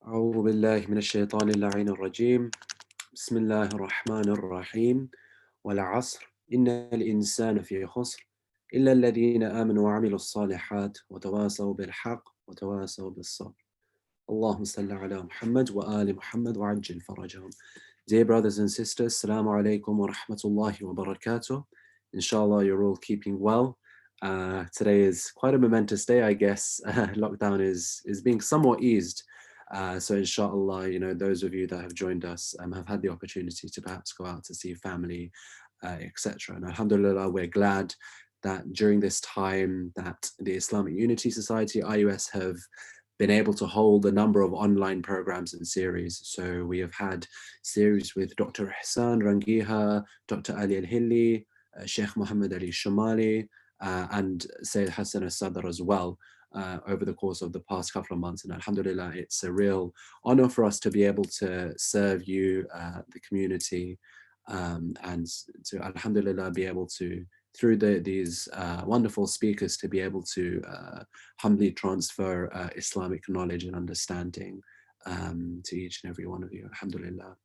أعوذ بالله من الشيطان اللعين الرجيم بسم الله الرحمن الرحيم والعصر إن الإنسان في خسر إلا الذين آمنوا وعملوا الصالحات وتواصوا بالحق وتواصوا بالصبر اللهم صل على محمد وآل محمد وعجل فرجهم. Dear brothers and sisters, Assalamu alaikum wa rahmatullahi wa barakatuh. Inshallah, you're all keeping well. Today is quite a momentous day, I guess. Lockdown is being somewhat eased. So inshallah, those of you that have joined us have had the opportunity to perhaps go out to see family, etc. And alhamdulillah, we're glad that during this time that the Islamic Unity Society, IUS, have been able to hold a number of online programs and series. So we have had series with Dr. Hassan Rangiha, Dr. Ali Al-Hilli, Sheikh Muhammad Ali Shumali, and Sayyid Hassan Al-Sadr as well over the course of the past couple of months. And alhamdulillah, it's a real honor for us to be able to serve you, the community, and to alhamdulillah be able to, through these wonderful speakers, to be able to humbly transfer Islamic knowledge and understanding to each and every one of you, alhamdulillah.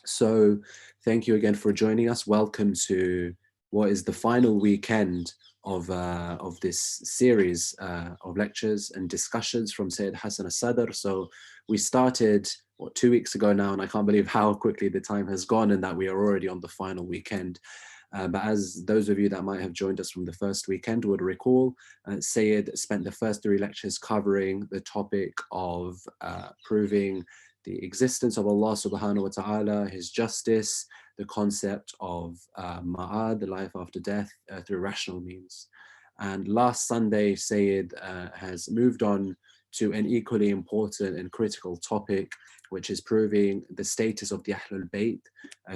So thank you again for joining us. Welcome to what is the final weekend of this series of lectures and discussions from Sayyid Hassan Al-Sadr. So we started 2 weeks ago now, and I can't believe how quickly the time has gone and that we are already on the final weekend. But as those of you that might have joined us from the first weekend would recall, Sayyid spent the first 3 lectures covering the topic of proving the existence of Allah subhanahu wa ta'ala, his justice, the concept of ma'ad, the life after death, through rational means. And last Sunday, Sayyid has moved on to an equally important and critical topic, which is proving the status of the AhlulBayt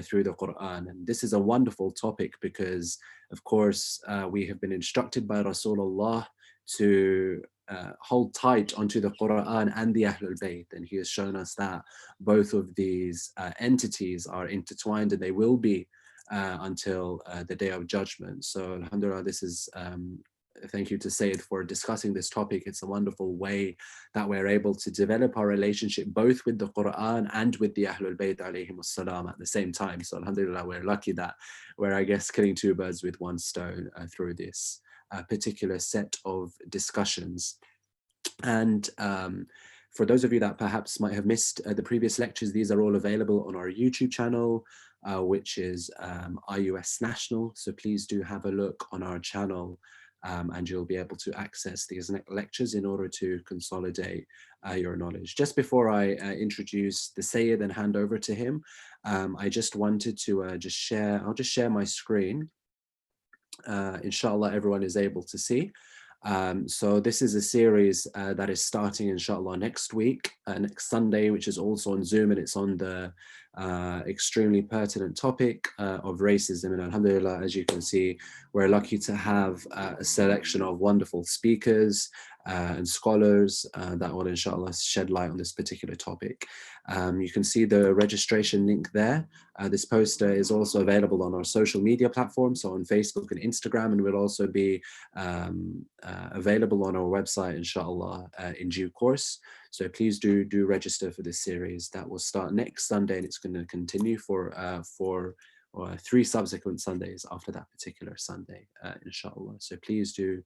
through the Quran. And this is a wonderful topic because, of course, we have been instructed by Rasulullah to hold tight onto the Quran and the AhlulBayt. And he has shown us that both of these entities are intertwined, and they will be until the Day of Judgment. So alhamdulillah, this is thank you to Sayyid for discussing this topic. It's a wonderful way that we're able to develop our relationship both with the Quran and with the AhlulBayt alayhim salam at the same time. So alhamdulillah, we're lucky that we're, I guess, killing 2 birds with 1 stone through this particular set of discussions. And for those of you that perhaps might have missed the previous lectures, these are all available on our YouTube channel, which is IUS National. So please do have a look on our channel. And you'll be able to access these lectures in order to consolidate your knowledge. Just before I introduce the Sayyid and hand over to him, I just wanted to I'll just share my screen. Inshallah, everyone is able to see. So this is a series that is starting inshallah next week, next Sunday, which is also on Zoom, and it's on the extremely pertinent topic of racism. And alhamdulillah, as you can see, we're lucky to have a selection of wonderful speakers and scholars that will inshallah shed light on this particular topic. You can see the registration link there. This poster is also available on our social media platforms, so on Facebook and Instagram, and will also be available on our website inshallah in due course. So please do register for this series that will start next Sunday, and it's going to continue for 3 subsequent Sundays after that particular Sunday, inshallah. So please do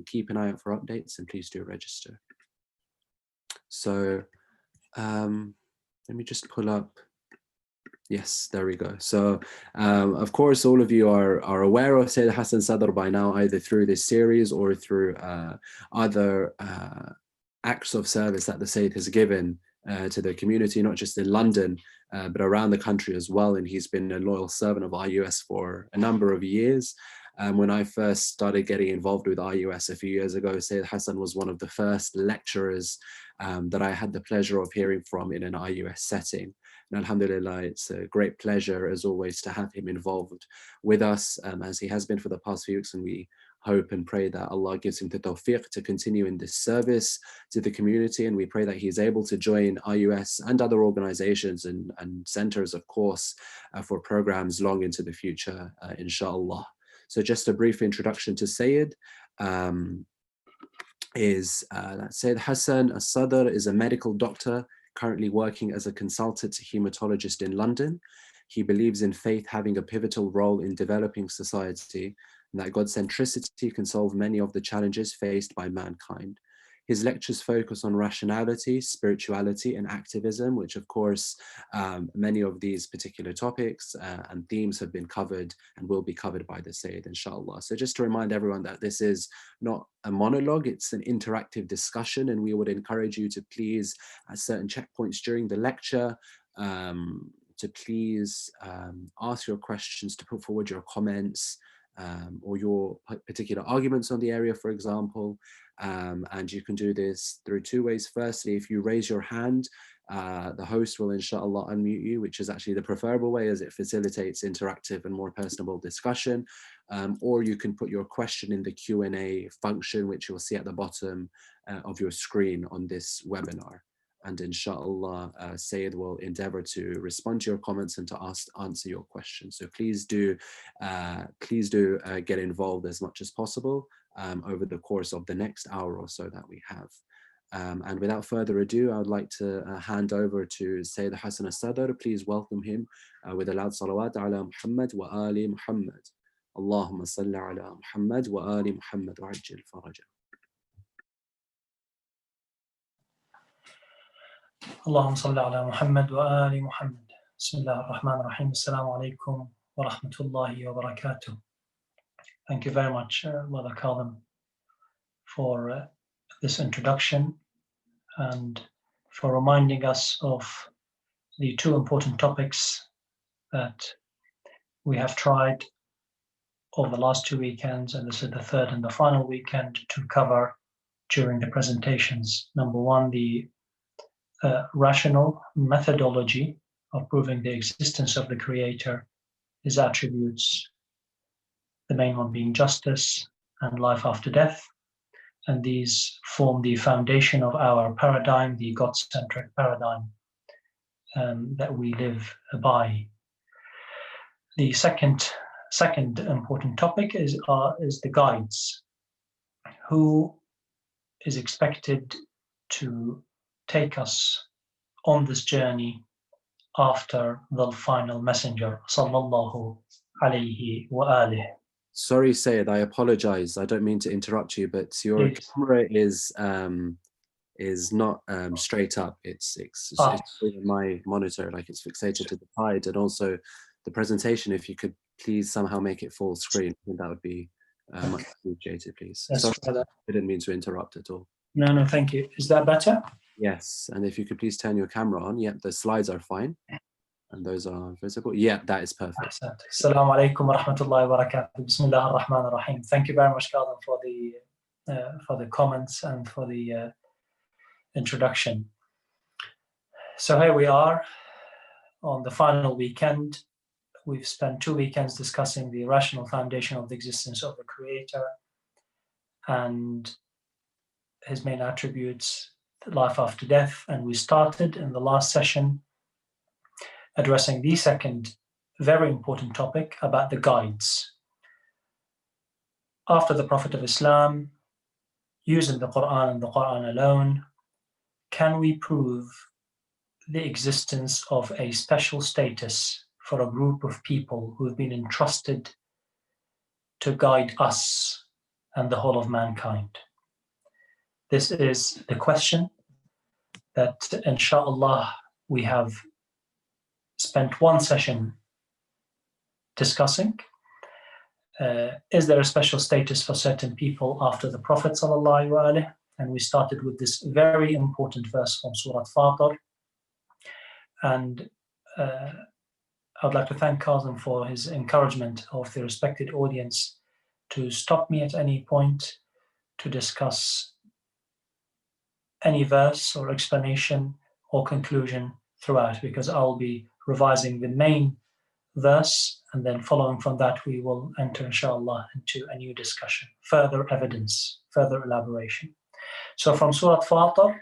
keep an eye out for updates, and please do register. So let me just pull up. Yes, there we go. So, of course, all of you are aware of Sayyid Hassan Sadr by now, either through this series or through other acts of service that the Sayyid has given to the community, not just in London, but around the country as well. And he's been a loyal servant of IUS for a number of years. When I first started getting involved with IUS a few years ago, Sayyid Hassan was one of the first lecturers that I had the pleasure of hearing from in an IUS setting. And alhamdulillah, it's a great pleasure, as always, to have him involved with us, as he has been for the past few weeks. And we hope and pray that Allah gives him the tawfiq to continue in this service to the community. And we pray that he is able to join IUS and other organizations and centers, of course, for programs long into the future, inshallah. So just a brief introduction to Sayyid. Sayyid Hassan Al-Sadr is a medical doctor currently working as a consultant hematologist in London. He believes in faith having a pivotal role in developing society, and that God-centricity can solve many of the challenges faced by mankind. His lectures focus on rationality, spirituality, and activism, which of course, many of these particular topics and themes have been covered and will be covered by the Sayyid, inshallah. So just to remind everyone that this is not a monologue, it's an interactive discussion, and we would encourage you to please, at certain checkpoints during the lecture, to please ask your questions, to put forward your comments, or your particular arguments on the area, for example. And you can do this through two ways. Firstly, if you raise your hand, the host will inshallah unmute you, which is actually the preferable way, as it facilitates interactive and more personable discussion. Or you can put your question in the Q&A function, which you'll see at the bottom of your screen on this webinar. And inshallah, Sayyid will endeavor to respond to your comments and to answer your questions. So please do get involved as much as possible over the course of the next hour or so that we have. And without further ado, I would like to hand over to Sayyid Hassan Al-Sadr. Please welcome him with a loud salawat ala Muhammad wa ali Muhammad. Allahumma salli ala Muhammad wa ali Muhammad wa ajil faraja. اللهم صل على محمد وآل محمد. بسم الله الرحمن الرحيم. السلام عليكم ورحمة الله وبركاته. Thank you very much, Brother Kazim, for this introduction and for reminding us of the two important topics that we have tried over the last 2 weekends, and this is the third and the final weekend to cover during the presentations. Number one, the rational methodology of proving the existence of the Creator, His attributes, the main one being justice and life after death. And these form the foundation of our paradigm, the God-centric paradigm that we live by. The second important topic is the guides. Who is expected to take us on this journey after the final messenger, sallallahu alayhi wa alihi. Sorry, Sayyid, I apologize. I don't mean to interrupt you, but your camera is not straight up. It's in my monitor, like it's fixated to the side, and also the presentation, if you could please somehow make it full screen, that would be much appreciated, please. Sorry, I didn't mean to interrupt at all. No, thank you. Is that better? Yes, and if you could please turn your camera on. Yep, the slides are fine. And those are visible. Yeah, that is perfect. Assalamu alaikum wa rahmatullahi wa barakatuh. Bismillah ar-Rahman ar-Rahim. Thank you very much, Kazim, for the comments and for the introduction. So here we are on the final weekend. We've spent 2 weekends discussing the rational foundation of the existence of the Creator and His main attributes, life after death. And we started in the last session addressing the second very important topic about the guides. After the Prophet of Islam, using the Quran and the Quran alone, can we prove the existence of a special status for a group of people who have been entrusted to guide us and the whole of mankind? This is the question that, inshallah, we have spent one session discussing. Is there a special status for certain people after the Prophet sallallahu alaihi wasallam? And we started with this very important verse from Surah Al-Sadr. And I'd like to thank Kazim for his encouragement of the respected audience to stop me at any point to discuss any verse or explanation or conclusion throughout, because I'll be revising the main verse, and then following from that we will enter inshallah into a new discussion, further evidence, further elaboration. So from Surah Fatir,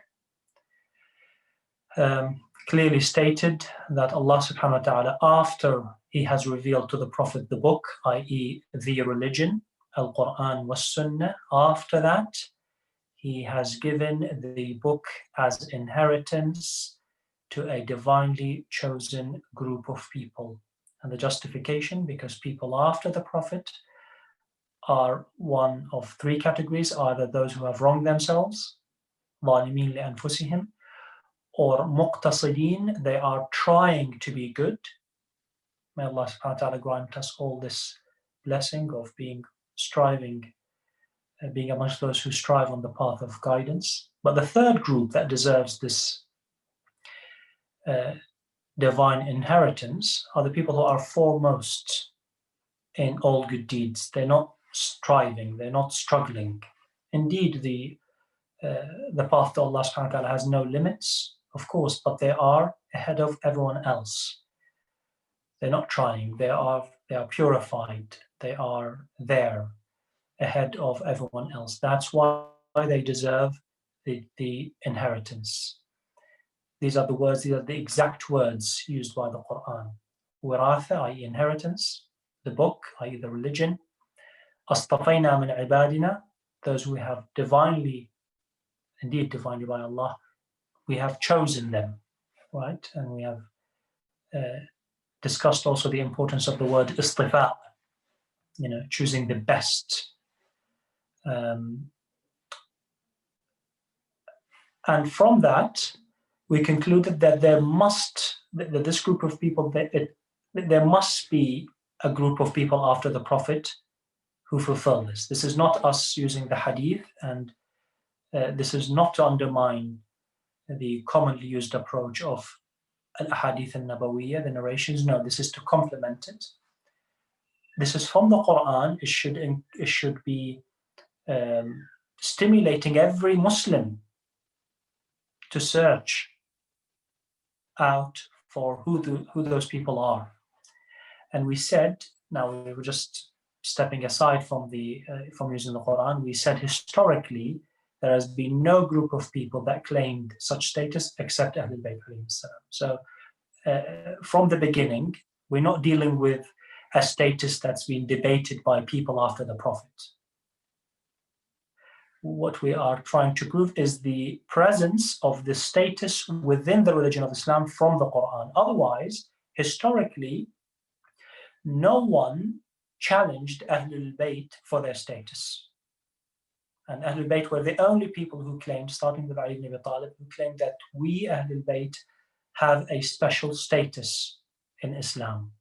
clearly stated that Allah subhanahu wa ta'ala, after He has revealed to the Prophet the book, i.e. the religion, Al-Quran was Sunnah, after that He has given the book as inheritance to a divinely chosen group of people. And the justification, because people after the Prophet are one of three categories, either those who have wronged themselves, ظالمين لأنفسهم, or muqtasideen, they are trying to be good. May Allah subhanahu wa ta'ala grant us all this blessing of being amongst those who strive on the path of guidance. But the third group that deserves this divine inheritance are the people who are foremost in all good deeds. They're not striving, they're not struggling. Indeed, the path to Allah subhanahu wa ta'ala has no limits, of course, but they are ahead of everyone else. They're not trying, they are purified, they are there ahead of everyone else. That's why they deserve the inheritance. These are the exact words used by the Quran. Wiratha, i.e. inheritance, the book, i.e. the religion. Astafayna min ibadina, those we have divinely by Allah, we have chosen them, right? And we have discussed also the importance of the word istifa, choosing the best. And from that, we concluded that this group of people, there must be a group of people after the Prophet who fulfill this. This is not us using the hadith, and this is not to undermine the commonly used approach of al-ahadith al-nabawiyya, the narrations. No, this is to complement it. This is from the Quran. It should be stimulating every Muslim to search out for who those people are. And we said, now we were just stepping aside from using the Quran, we said historically there has been no group of people that claimed such status except AhlulBayt. So from the beginning, we're not dealing with a status that's been debated by people after the Prophet. What we are trying to prove is the presence of the status within the religion of Islam from the Quran. Otherwise, historically, no one challenged AhlulBayt for their status. And AhlulBayt were the only people who claimed, starting with Ali ibn Abi Talib, who claimed that we AhlulBayt have a special status in Islam.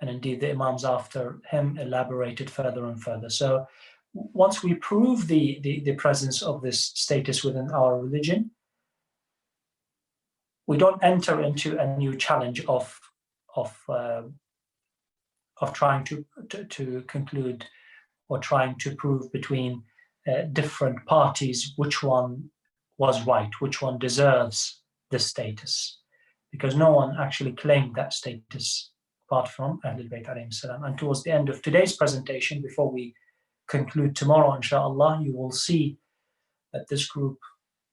And indeed, the Imams after him elaborated further and further. So once we prove the presence of this status within our religion, we don't enter into a new challenge of trying to conclude or trying to prove between different parties which one was right, which one deserves this status, because no one actually claimed that status apart from AhlulBayt alayhim salam. And towards the end of today's presentation, before we conclude tomorrow, inshallah, you will see that this group,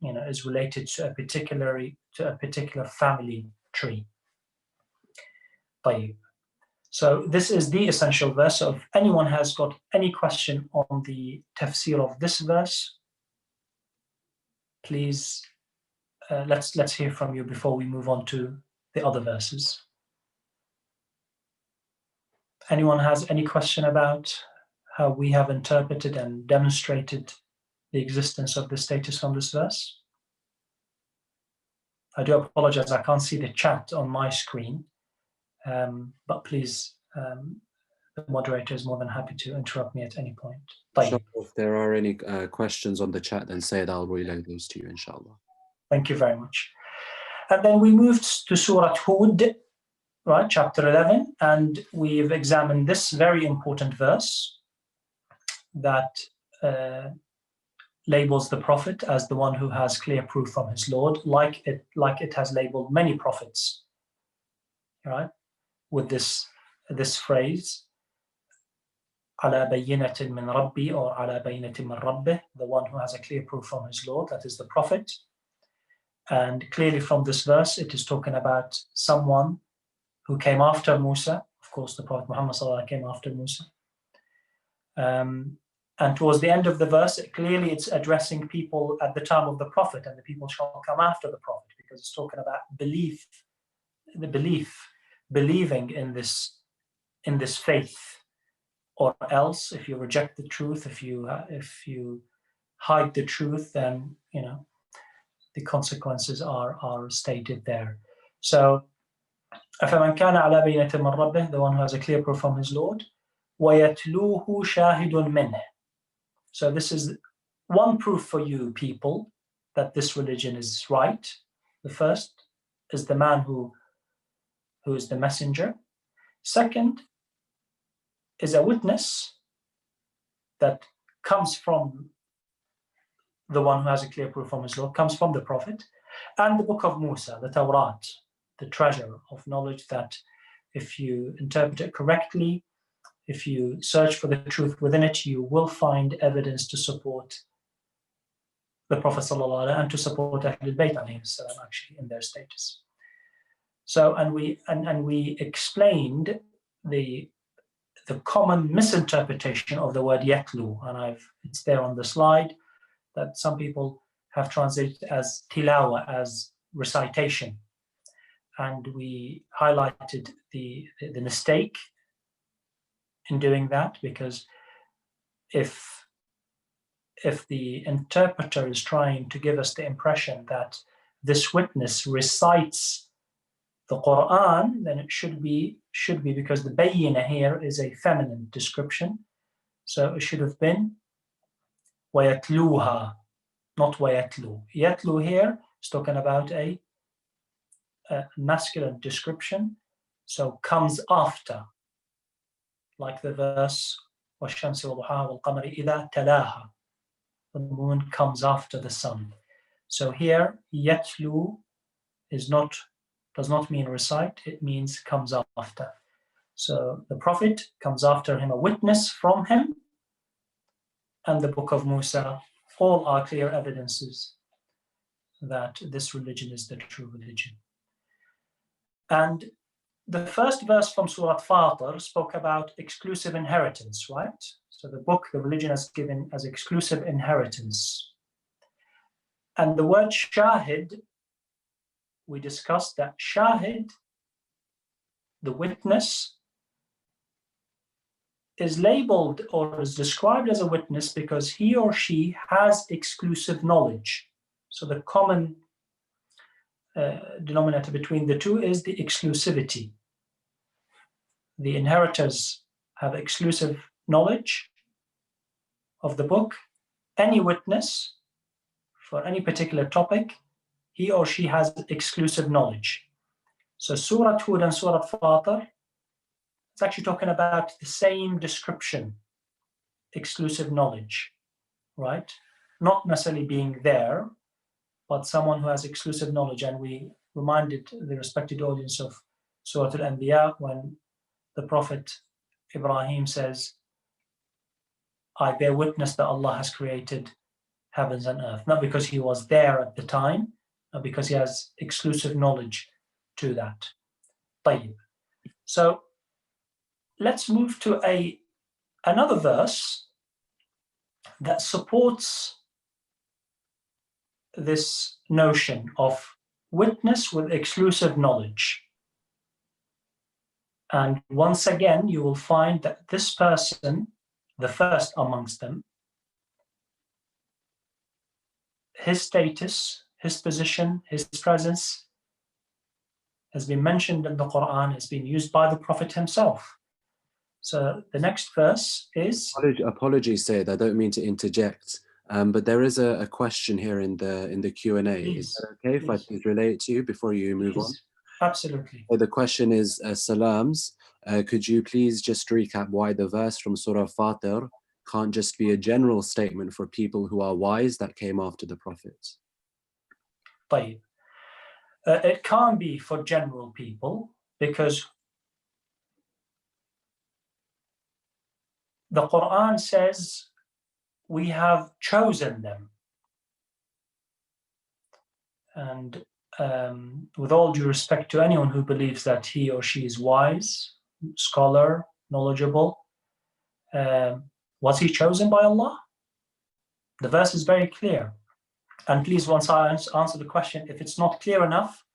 is related to a particular family tree. طيب. So this is the essential verse. So if anyone has got any question on the tafsir of this verse, please let's hear from you before we move on to the other verses. Anyone has any question about how we have interpreted and demonstrated the existence of the status from this verse? I do apologize, I can't see the chat on my screen, but please, the moderator is more than happy to interrupt me at any point. Inshallah, if there are any questions on the chat, then say it, I'll relay those to you, inshallah. Thank you very much. And then we moved to Surah Hud, right, chapter 11, and we've examined this very important verse that labels the Prophet as the one who has clear proof from his Lord, like it has labeled many prophets, right, with this phrase, ala bayyinatin min rabbi, or ala bayyinatin min rabbih, the one who has a clear proof from his Lord, that is the Prophet. And clearly from this verse, it is talking about someone who came after Musa. Of course, the Prophet Muhammad came after Musa. And towards the end of the verse, clearly it's addressing people at the time of the Prophet, and the people shall come after the Prophet, because it's talking about belief, believing in this faith, or else if you reject the truth, if you hide the truth, then the consequences are stated there. So أَفَمَنْ كَانَ عَلَى بَيِّنَةٍ مِّن رَبِّهِ, the one who has a clear proof from his Lord, وَيَتْلُوهُ شَاهِدٌ مِّنْهِ. So this is one proof for you people that this religion is right. The first is the man who is the messenger. Second is a witness that comes from the one who has a clear proof from his Lord, comes from the Prophet, and the book of Musa, the Tawrat, the treasure of knowledge that if you interpret it correctly, if you search for the truth within it, you will find evidence to support the Prophet ﷺ and to support AhlulBayt actually in their status. So, and we explained the common misinterpretation of the word yatlu, and it's there on the slide, that some people have translated as tilawa, as recitation. And we highlighted the mistake in doing that, because if the interpreter is trying to give us the impression that this witness recites the Quran, then it should be because the bayyina here is a feminine description. So it should have been وَيَتْلُوهَا, not وَيَتْلُو. Yatlu here is talking about a masculine description, so comes after, like the verse وَالشَّمْسِ وَضُحَاهَا وَالْقَمَرِ إِذَا تَلَاهَا. The moon comes after the sun. So here yatlu does not mean recite, it means comes after. So the Prophet comes after him, a witness from him, and the book of Musa, all are clear evidences that this religion is the true religion. And the first verse from Surah Fatir spoke about exclusive inheritance, right? So the religion is given as exclusive inheritance. And the word shahid, we discussed that shahid, the witness, is labeled or is described as a witness because he or she has exclusive knowledge. So the common denominator between the two is the exclusivity. The inheritors have exclusive knowledge of the book. Any witness for any particular topic, he or she has exclusive knowledge. So Surah Hud and Surah Fatir, it's actually talking about the same description, exclusive knowledge, right? Not necessarily being there, but someone who has exclusive knowledge. And we reminded the respected audience of Surah Al-Anbiya when the Prophet Ibrahim says, I bear witness that Allah has created heavens and earth, not because he was there at the time, but because he has exclusive knowledge to that. طيب. So let's move to another verse that supports this notion of witness with exclusive knowledge. And once again, you will find that this person, the first amongst them, his status, his position, his presence has been mentioned in the Quran, has been used by the Prophet himself. So the next verse is... Apologies, Sayyid, I don't mean to interject, but there is a question here in the Q&A. Is that okay if I please relay it to you before you move on? Absolutely. So the question is, Salams, could you please just recap why the verse from Surah Fatir can't just be a general statement for people who are wise that came after the Prophet? طيب. It can't be for general people because the Quran says we have chosen them. And with all due respect to anyone who believes that he or she is wise, scholar, knowledgeable, was he chosen by Allah? The verse is very clear. And please, once I answer the question, if it's not clear enough,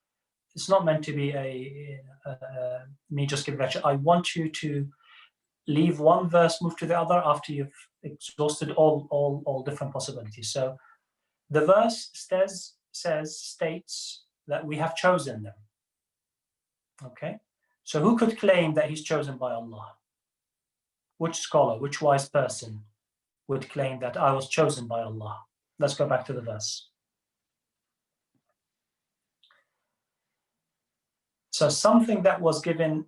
it's not meant to be me just giving lecture. I want you to leave one verse, move to the other after you've exhausted all different possibilities. So the verse states that we have chosen them. Okay, so who could claim that he's chosen by Allah? Which scholar, which wise person would claim that I was chosen by Allah? Let's go back to the verse. So something that was given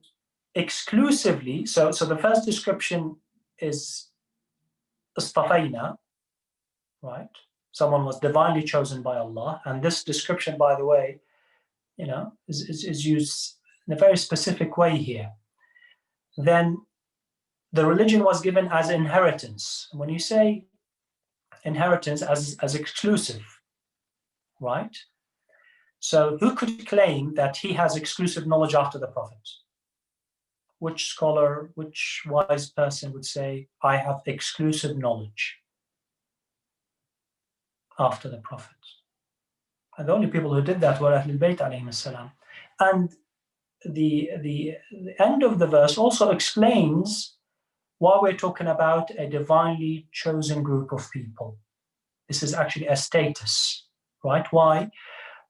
exclusively, so the first description is istafayna, right? Someone was divinely chosen by Allah, and this description, by the way, is used in a very specific way here. Then the religion was given as inheritance. When you say inheritance as exclusive, right? So who could claim that he has exclusive knowledge after the Prophet? Which scholar, which wise person would say, I have exclusive knowledge after the Prophet? And the only people who did that were AhlulBayt alayhim as-salam. And the end of the verse also explains why we're talking about a divinely chosen group of people. This is actually a status, right? Why?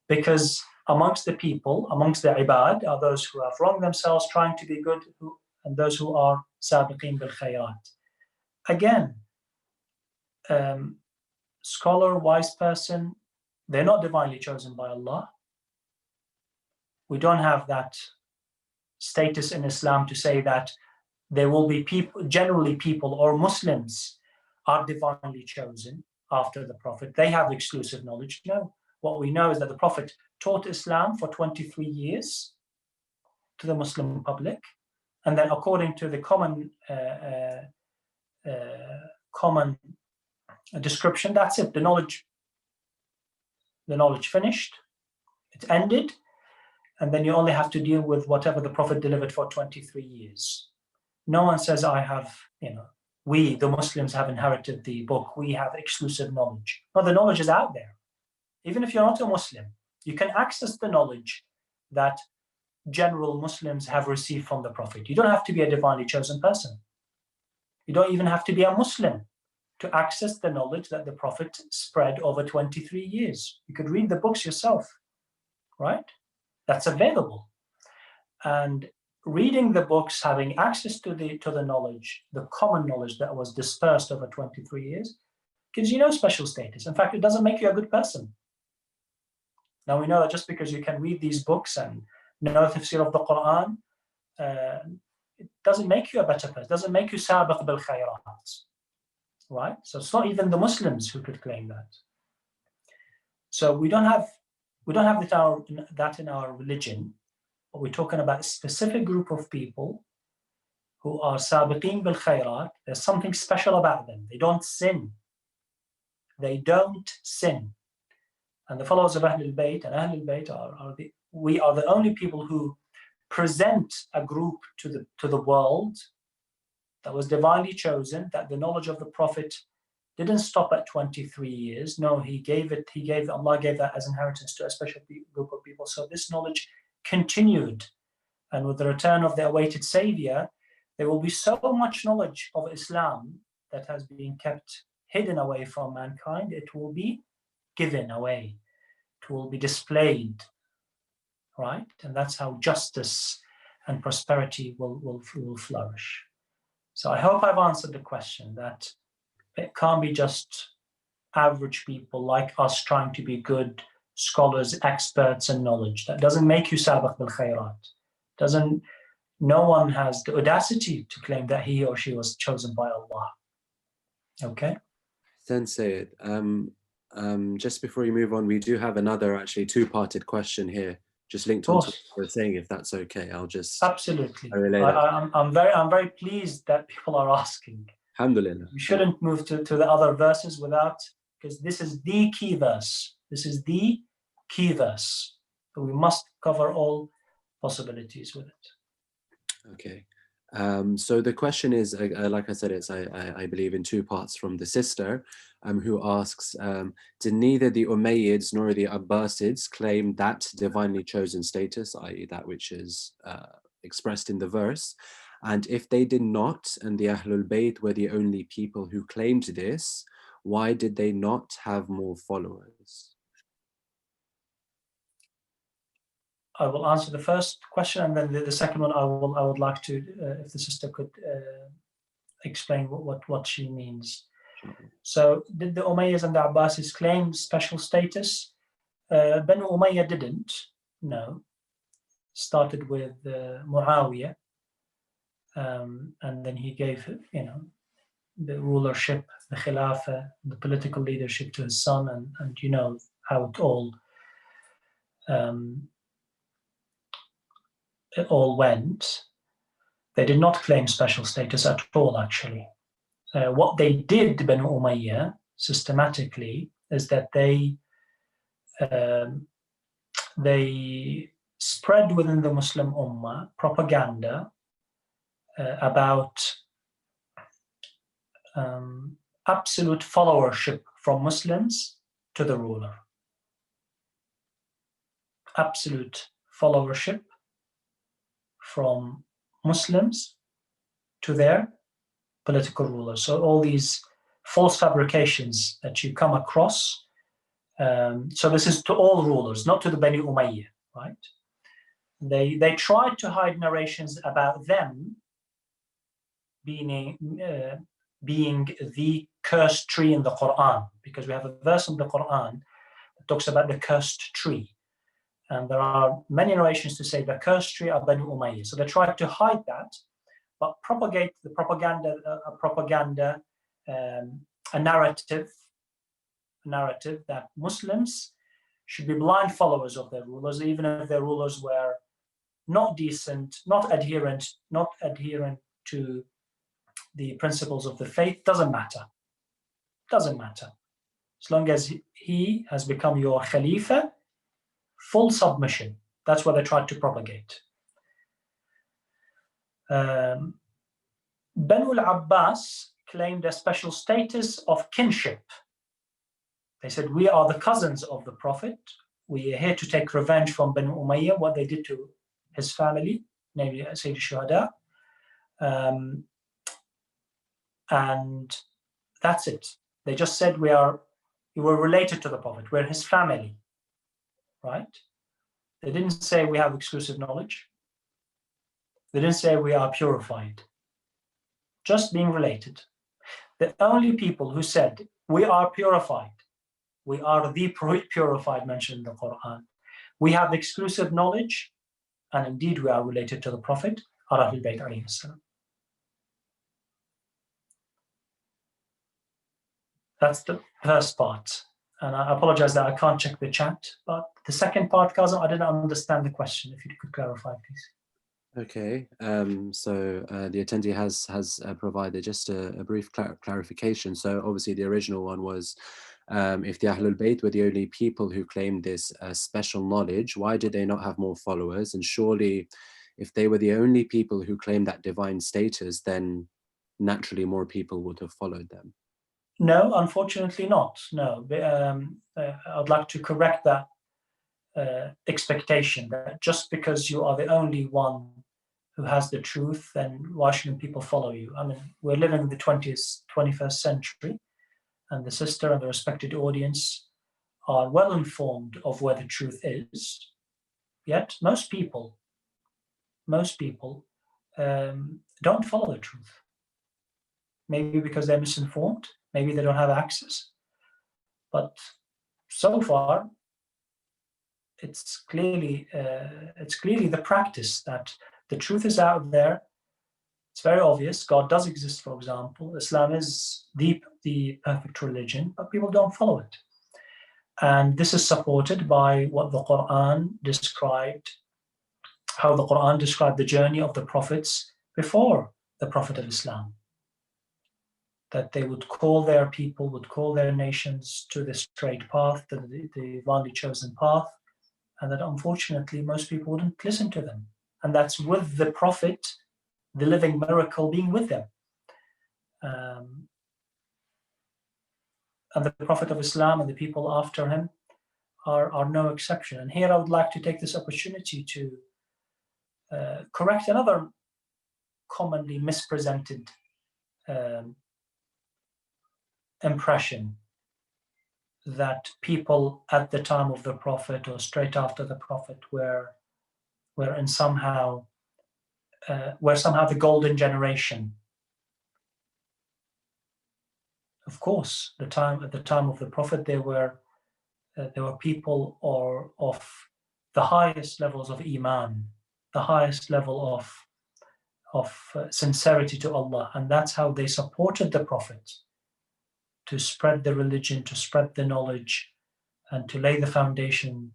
Because amongst the people, amongst the ibad, are those who have wronged themselves, trying to be good, and those who are sabiqeen bil khayrat. Again, scholar, wise person, they're not divinely chosen by Allah. We don't have that status in Islam to say that there will be people, generally people or Muslims are divinely chosen after the Prophet. They have exclusive knowledge. No. What we know is that the Prophet taught Islam for 23 years to the Muslim public. And then according to the common description, that's it. The knowledge finished, it ended, and then you only have to deal with whatever the Prophet delivered for 23 years. No one says, we, the Muslims, have inherited the book. We have exclusive knowledge. No, the knowledge is out there. Even if you're not a Muslim, you can access the knowledge that general Muslims have received from the Prophet. You don't have to be a divinely chosen person. You don't even have to be a Muslim to access the knowledge that the Prophet spread over 23 years. You could read the books yourself, right? That's available. And reading the books, having access to the knowledge, the common knowledge that was dispersed over 23 years, gives you no special status. In fact, it doesn't make you a good person. Now we know that just because you can read these books and know the tafsir of the Quran, it doesn't make you a better person. It doesn't make you sabiq bil khayrat, right? So it's not even the Muslims who could claim that. So we don't have that in our religion. But we're talking about a specific group of people who are sabiqeen bil khayrat. There's something special about them. They don't sin. They don't sin. And the followers of AhlulBayt and AhlulBayt we are the only people who present a group to the world that was divinely chosen, that the knowledge of the Prophet didn't stop at 23 years. No, Allah gave that as inheritance to a special group of people. So this knowledge continued. And with the return of the awaited Savior, there will be so much knowledge of Islam that has been kept hidden away from mankind. It will be given away. It will be displayed, right? And that's how justice and prosperity will flourish. So I hope I've answered the question that it can't be just average people like us trying to be good scholars, experts, and knowledge. That doesn't make you sabiq bil khayrat. No one has the audacity to claim that he or she was chosen by Allah. Okay? Then say it. Just before you move on, we do have another actually two-parted question here, just linked on to what we're saying, if that's okay. I'll just absolutely. relay that. I'm very pleased that people are asking. Alhamdulillah. We shouldn't move to the other verses because this is the key verse. This is the key verse. So we must cover all possibilities with it. Okay. So the question is, like I said, it's I believe in two parts from the sister, who asks, did neither the Umayyads nor the Abbasids claim that divinely chosen status, i.e. that which is expressed in the verse? And if they did not, and the AhlulBayt were the only people who claimed this, why did they not have more followers? I will answer the first question, and then the second one I would like to, if the sister could explain what she means. So did the Umayyads and the Abbasids claim special status? Banu Umayyah didn't, no. Started with Muawiyah, and then he gave, the rulership, the Khilafah, the political leadership to his son, and you know how it all went. They did not claim special status at all, actually. What they did, Banu Umayyah, systematically, is that they spread within the Muslim Ummah propaganda about absolute followership from Muslims to the ruler. Absolute followership from Muslims to their political rulers. So all these false fabrications that you come across, so this is to all rulers, not to the Bani Umayyah, right? They tried to hide narrations about them being the cursed tree in the Quran, because we have a verse in the Quran that talks about the cursed tree. And there are many narrations to say the cursed tree are Banu Umayyah. So they tried to hide that, but propagate the propaganda, a narrative that Muslims should be blind followers of their rulers, even if their rulers were not decent, not adherent to the principles of the faith. Doesn't matter. As long as he has become your Khalifa, full submission. That's what they tried to propagate. Banu al-Abbas claimed a special status of kinship. They said, we are the cousins of the Prophet. We are here to take revenge from Banu Umayyah, what they did to his family, namely Sayyid al-Shuhada. And that's it. They just said, we were related to the Prophet. We're his family, right? They didn't say we have exclusive knowledge. They didn't say we are purified. Just being related. The only people who said we are purified, we are the purified mentioned in the Quran, we have exclusive knowledge, and indeed we are related to the Prophet, are AhlulBayt alayhi salam. That's the first part. And I apologize that I can't check the chat, but the second part, Kazim, I didn't understand the question. If you could clarify, please. Okay, so the attendee has provided just a brief clarification. So obviously the original one was, if the AhlulBayt were the only people who claimed this special knowledge, why did they not have more followers? And surely if they were the only people who claimed that divine status, then naturally more people would have followed them. No, unfortunately not. No, I'd like to correct that expectation that just because you are the only one who has the truth, then why shouldn't people follow you? I mean, we're living in the 21st century, and the sister and the respected audience are well informed of where the truth is. Yet most people don't follow the truth. Maybe because they're misinformed, maybe they don't have access. But so far, it's clearly the practice that the truth is out there. It's very obvious. God does exist, for example. Islam is the perfect religion, but people don't follow it. And this is supported by what the Quran described, how the Quran described the journey of the prophets before the Prophet of Islam. That they would call their people, would call their nations to the straight path, to the divinely chosen path, and that unfortunately most people wouldn't listen to them. And that's with the Prophet the living miracle being with them. And the Prophet of Islam and the people after him are no exception. And here I would like to take this opportunity to correct another commonly mispresented impression that people at the time of the Prophet or straight after the Prophet were somehow the golden generation. Of course, at the time of the Prophet, there were people of the highest levels of Iman, the highest level of sincerity to Allah, and that's how they supported the Prophet to spread the religion, to spread the knowledge, and to lay the foundation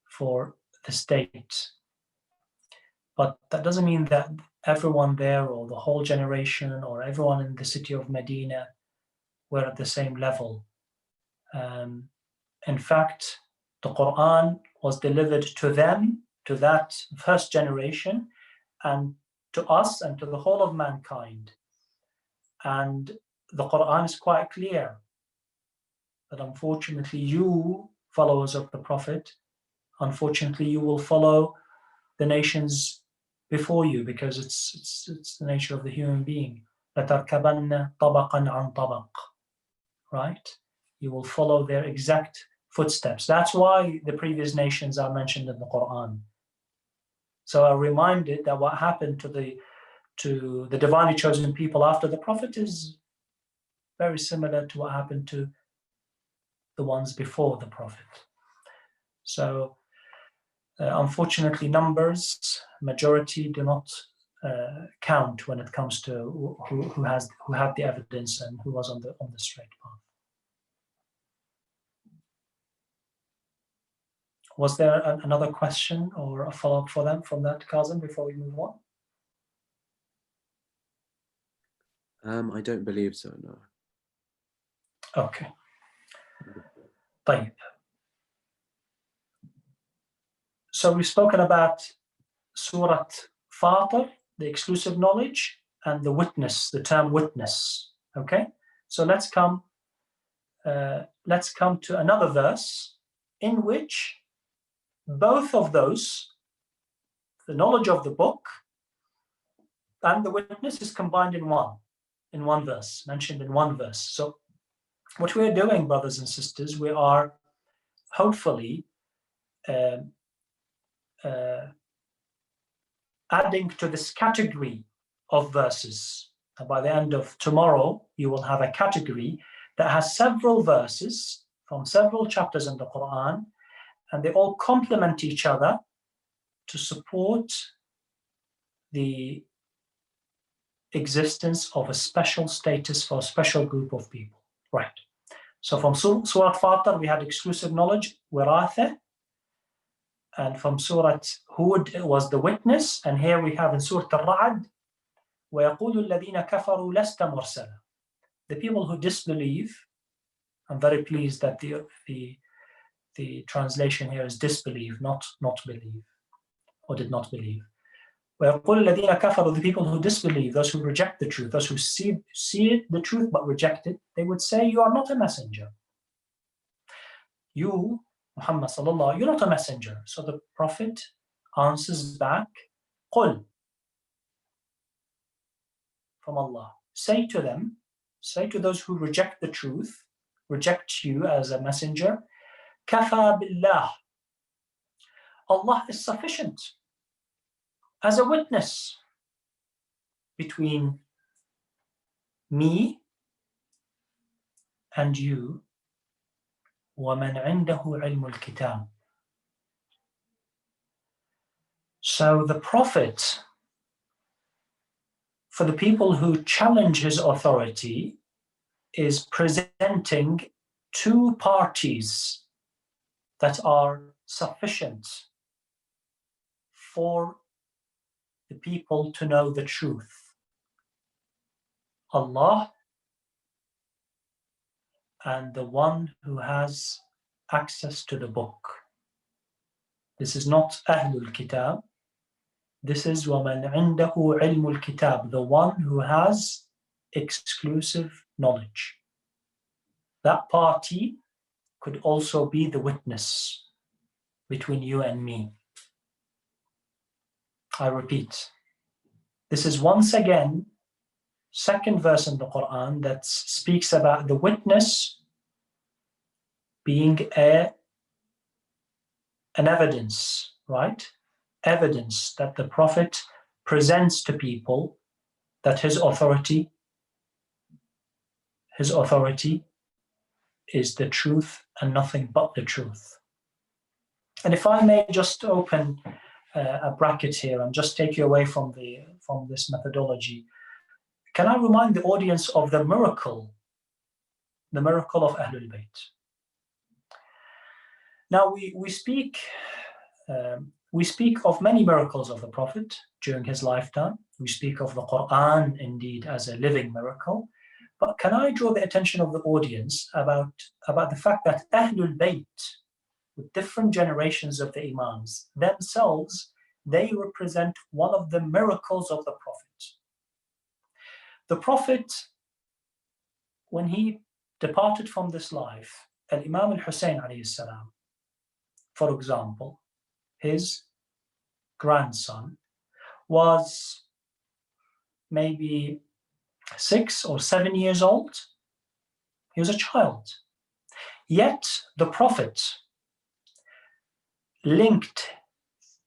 for the state. But that doesn't mean that everyone there or the whole generation or everyone in the city of Medina were at the same level. In fact, the Quran was delivered to them, to that first generation, and to us and to the whole of mankind. And the Quran is quite clear that unfortunately you, followers of the Prophet, unfortunately you will follow the nations before you, because it's the nature of the human being. لَتَرْكَبَنَّ طَبَقًا عَنْ طَبَقٍ. Right? You will follow their exact footsteps. That's why the previous nations are mentioned in the Quran. So I'm reminded that what happened to the divinely chosen people after the Prophet is very similar to what happened to the ones before the Prophet. So unfortunately, numbers, majority do not count when it comes to who had the evidence and who was on the straight path. Was there another question or a follow-up for them from that, Kazim, before we move on? I don't believe so, no. Okay. طيب. So we've spoken about Surah Fatir, the exclusive knowledge, and the witness, the term witness. Okay. So let's come to another verse in which both of those, the knowledge of the book and the witness, is combined in one verse, mentioned in one verse. So what we're doing, brothers and sisters, we are hopefully adding to this category of verses. And by the end of tomorrow, you will have a category that has several verses from several chapters in the Quran, and they all complement each other to support the existence of a special status for a special group of people. Right. So from Surah Fatir, we had exclusive knowledge, wiratha, and from Surah Hud it was the witness, and here we have in Surah Al-Ra'd, وَيَقُولُ الَّذِينَ كَفَرُوا لَسْتَ مُرْسَلًا. The people who disbelieve, I'm very pleased that the translation here is disbelieve, not believe, or did not believe. وَيَقُولُ الَّذِينَ كَفَرُوا, the people who disbelieve, those who reject the truth, those who see the truth but reject it, they would say, you are not a messenger. You, Muhammad sallallahu, you're not a messenger. So the Prophet answers back, قُلْ, from Allah. Say to them, say to those who reject the truth, reject you as a messenger, كَفَى بِاللَّهِ, Allah is sufficient as a witness between me and you, وَمَنْ عِنْدَهُ عِلْمُ الْكِتَابِ. So the Prophet, for the people who challenge his authority, is presenting two parties that are sufficient for the people to know the truth. Allah and the one who has access to the book. This is not Ahlul Kitab. This is وَمَنْ عِنْدَهُ عِلْمُ الْكِتَابِ, the one who has exclusive knowledge. That party could also be the witness between you and me. I repeat, this is once again second verse in the Quran that speaks about the witness being an evidence, right? Evidence that the Prophet presents to people that his authority is the truth and nothing but the truth. And if I may just open a bracket here and just take you away from this methodology, can I remind the audience of the miracle of AhlulBayt? Now we speak of many miracles of the Prophet during his lifetime. We speak of the Quran indeed as a living miracle. But can I draw the attention of the audience about the fact that AhlulBayt, with different generations of the Imams, themselves, they represent one of the miracles of the Prophet. The Prophet, when he departed from this life, Al-Imam Al-Hussein alayhi salam, for example, his grandson, was maybe 6 or 7 years old. He was a child. Yet the Prophet linked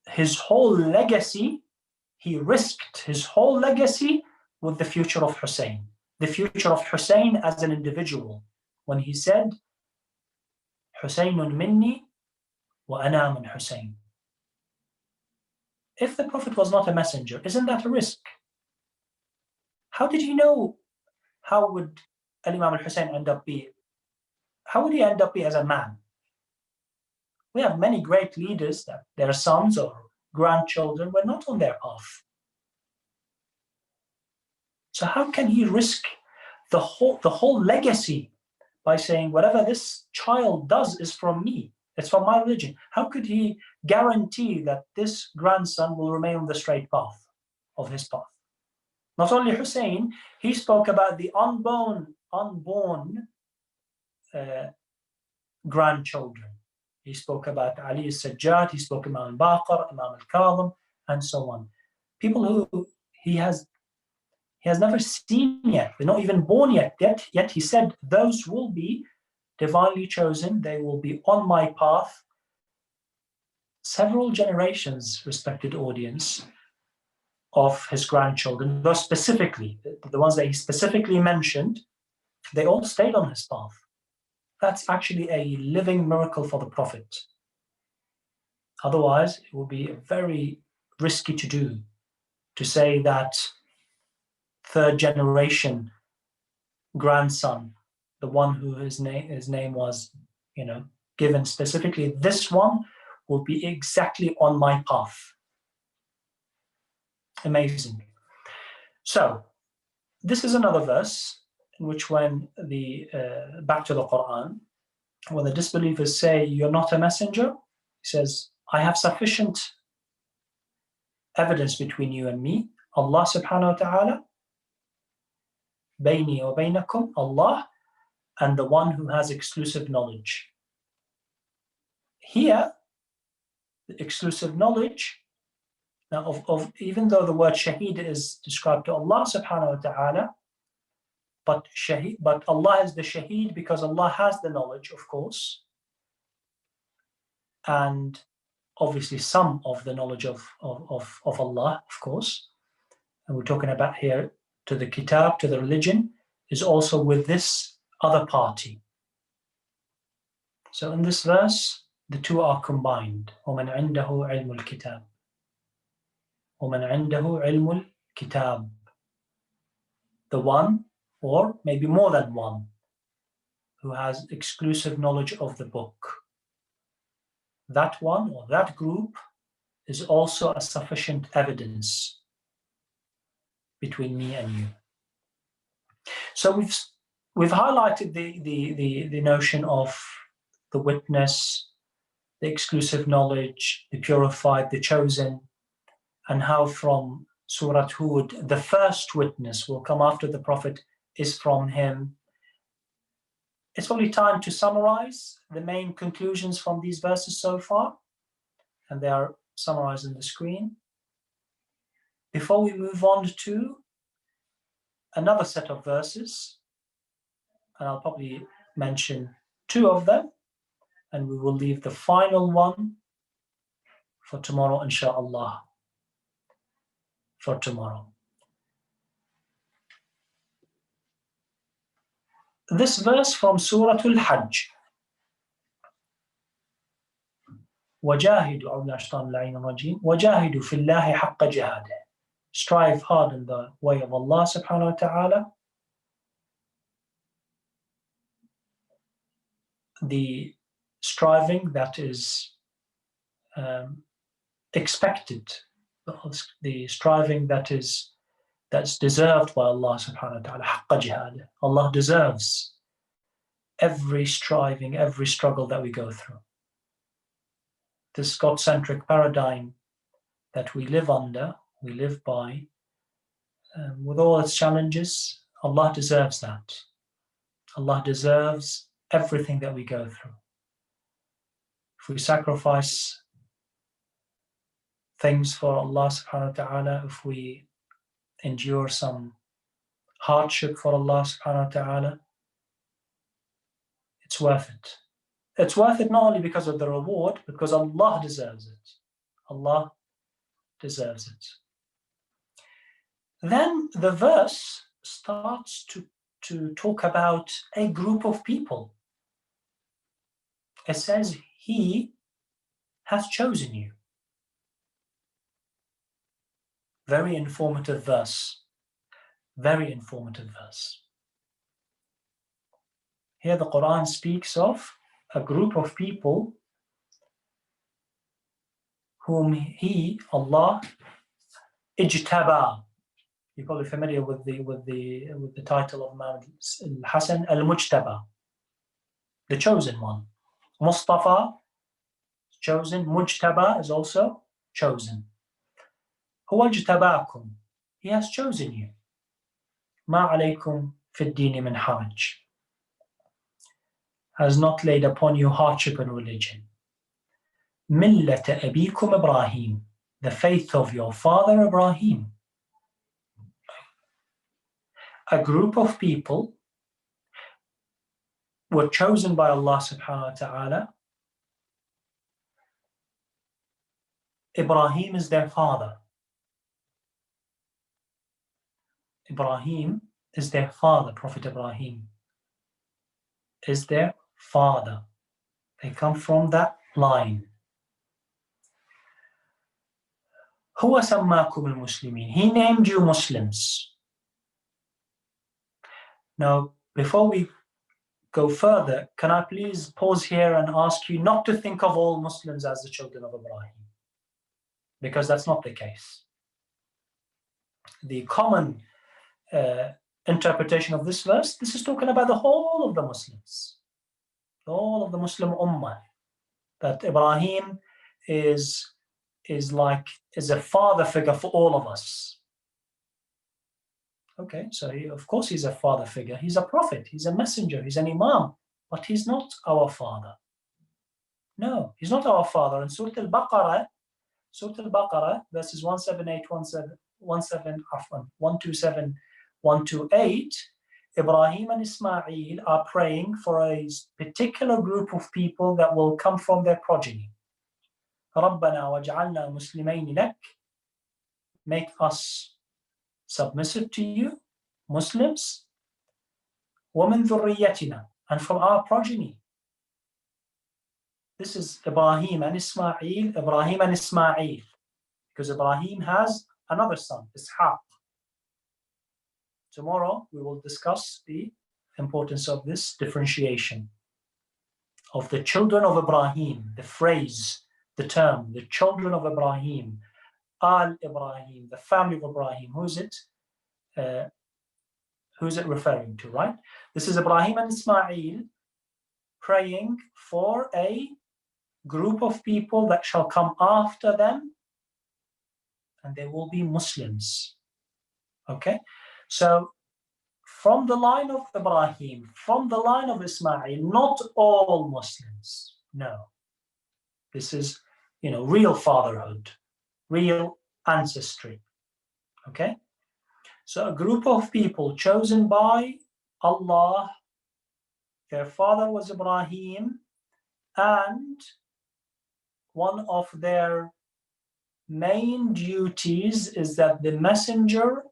his whole legacy, he risked his whole legacy with the future of Hussein. The future of Hussein as an individual. When he said, Husaynun minni wa ana min Hussein. If the Prophet was not a messenger, isn't that a risk? How did he know how would Imam al-Hussein end up be? How would he end up be as a man? We have many great leaders that their sons or grandchildren were not on their path. So how can he risk the whole legacy by saying whatever this child does is from me, it's from my religion? How could he guarantee that this grandson will remain on the straight path of his path? Not only Hussein, he spoke about the unborn grandchildren. He spoke about Ali al-Sajjad, he spoke about Imam al-Baqir, Imam al-Kadhim, and so on. People who he has never seen yet, they're not even born yet he said, those will be divinely chosen, they will be on my path. Several generations, respected audience, of his grandchildren, those specifically, the ones that he specifically mentioned, they all stayed on his path. That's actually a living miracle for the Prophet. Otherwise, it would be very risky to do, to say that third generation grandson, the one who his name was, given specifically, this one will be exactly on my path. Amazing. So this is another verse in which when back to the Quran, when the disbelievers say, you're not a messenger, he says, I have sufficient evidence between you and me. Allah subhanahu wa ta'ala, bayni wa baynakum, Allah, and the one who has exclusive knowledge. Here, the exclusive knowledge, now even though the word shaheed is described to Allah subhanahu wa ta'ala, but Allah is the shaheed because Allah has the knowledge, of course, and obviously some of the knowledge of Allah, of course, and we're talking about here to the kitab, to the religion, is also with this other party. So in this verse, the two are combined. وَمَنْ عِنْدَهُ عِلْمُ الْكِتَابِ وَمَنْ عِنْدَهُ عِلْمُ الْكِتَابِ. The one, or maybe more than one, who has exclusive knowledge of the book. That one or that group is also a sufficient evidence between me and you. So we've highlighted the notion of the witness, the exclusive knowledge, the purified, the chosen, and how from Surah Hud, the first witness will come after the Prophet is from him. It's probably time to summarize the main conclusions from these verses so far, and they are summarized on the screen. Before we move on to another set of verses, and I'll probably mention two of them, and we will leave the final one for tomorrow, inshallah. For tomorrow. This verse from Surah Al-Hajj. وَجَاهِدُوا وَجَاهِدُوا فِي اللَّهِ حَقَّ جِهَادِهِ. Strive hard in the way of Allah subhanahu wa ta'ala. The striving that is expected, the striving that's deserved by Allah subhanahu wa ta'ala. حَقَّ جِهَادِهِ. Allah deserves every striving, every struggle that we go through. This God-centric paradigm that we live under, we live by, with all its challenges, Allah deserves that. Allah deserves everything that we go through. If we sacrifice things for Allah subhanahu wa ta'ala, if we endure some hardship for Allah subhanahu wa ta'ala, it's worth it. It's worth it not only because of the reward, but because Allah deserves it. Allah deserves it. Then the verse starts to talk about a group of people. It says, He has chosen you. Very informative verse. Very informative verse. Here the Quran speaks of a group of people whom He, Allah, ijtaba. You're probably familiar with the title of Imam Hassan, Al-Mujtaba, the chosen one. Mustafa, chosen. Mujtaba is also chosen. Huwa ijtabakum. He has chosen you. Ma alaykum fi ad-din min haraj. Has not laid upon you hardship in religion. Millata abikum Ibrahim. The faith of your father Ibrahim. A group of people were chosen by Allah subhanahu wa ta'ala. Ibrahim is their father. Ibrahim is their father. Prophet Ibrahim is their father. They come from that line. Huwa sammakum al-muslimin. He named you Muslims. Now, before we go further, can I please pause here and ask you not to think of all Muslims as the children of Ibrahim? Because that's not the case. The common interpretation of this verse, this is talking about the whole of the Muslims, all of the Muslim Ummah, that Ibrahim is a father figure for all of us. Okay, so of course he's a father figure. He's a prophet, he's a messenger, he's an imam, but he's not our father. No, he's not our father. In Surah Al-Baqarah, verses 178, 127, 128, Ibrahim and Ismail are praying for a particular group of people that will come from their progeny. رَبَّنَا وَاجْعَلْنَا مُسْلِمَيْنِ لَكَ. Make us submissive to you, Muslims. وَمِنْ ذُرِّيَّتِنَا. And from our progeny. This is Ibrahim and Ismail, because Ibrahim has another son, Ishaq. Tomorrow we will discuss the importance of this differentiation of the children of Ibrahim, the phrase, the term, the children of Ibrahim, Al-Ibrahim, the family of Ibrahim. Who's it referring to, right? This is Ibrahim and Ismail praying for a group of people that shall come after them, and they will be Muslims. Okay, so from the line of Ibrahim, from the line of Ismail, not all Muslims. No, this is, real fatherhood, real ancestry. Okay, so a group of people chosen by Allah, their father was Ibrahim, and one of their main duties is that the messenger